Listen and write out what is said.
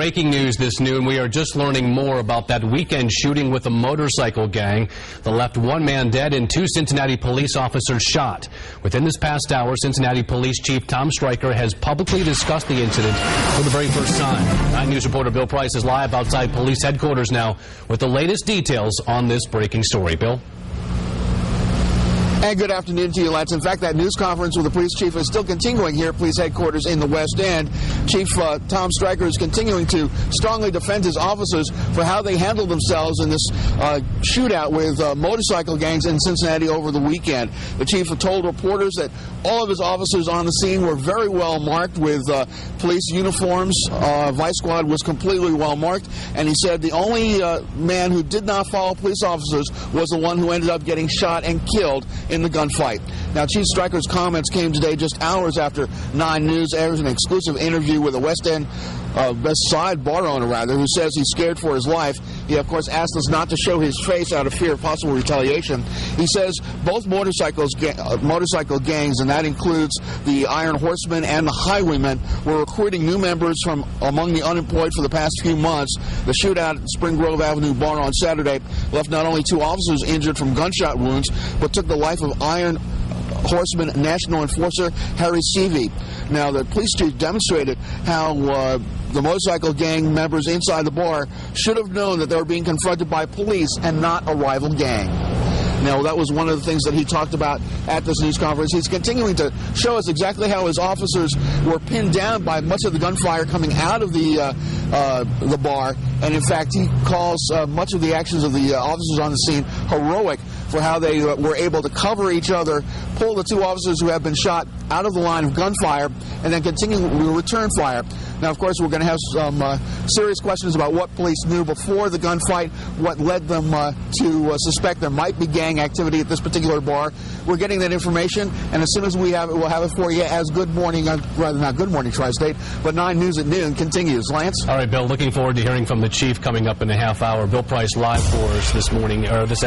breaking news this noon. We are just learning more about that weekend shooting with a motorcycle gang that left one man dead and two Cincinnati police officers shot. Within this past hour, Cincinnati Police Chief Tom Stryker has publicly discussed the incident for the very first time. 9 News reporter Bill Price is live outside police headquarters now with the latest details on this breaking story. Bill? And good afternoon to you, Lance. In fact, that news conference with the police chief is still continuing here at police headquarters in the West End. Chief Tom Stryker is continuing to strongly defend his officers for how they handled themselves in this shootout with motorcycle gangs in Cincinnati over the weekend. The chief told reporters that all of his officers on the scene were very well marked with police uniforms. Vice Squad was completely well marked, and he said the only man who did not follow police officers was the one who ended up getting shot and killed in the gunfight. Now, Chief Stryker's comments came today just hours after 9 News airs an exclusive interview with a West End West Side bar owner, who says he's scared for his life. He, of course, asked us not to show his face out of fear of possible retaliation. He says both motorcycle gangs, and that includes the Iron Horsemen and the Highwaymen, were recruiting new members from among the unemployed for the past few months. The shootout at Spring Grove Avenue bar on Saturday left not only 2 officers injured from gunshot wounds, but took the life of Iron Horseman National Enforcer Harry Seavey. Now, the police chief demonstrated how the motorcycle gang members inside the bar should have known that they were being confronted by police and not a rival gang. Now, that was one of the things that he talked about at this news conference. He's continuing to show us exactly how his officers were pinned down by much of the gunfire coming out of the bar, and in fact, he calls much of the actions of the officers on the scene heroic for how they were able to cover each other, pull the 2 officers who have been shot out of the line of gunfire, and then continue to return fire. Now, of course, we're going to have some serious questions about what police knew before the gunfight, what led them to suspect there might be gang activity at this particular bar. We're getting that information, and as soon as we have it, we'll have it for you as Good Morning, rather not Good Morning Tri-State, but 9 News at noon continues. Lance? All right, Bill, looking forward to hearing from the chief coming up in a half hour. Bill Price live for us this morning, or this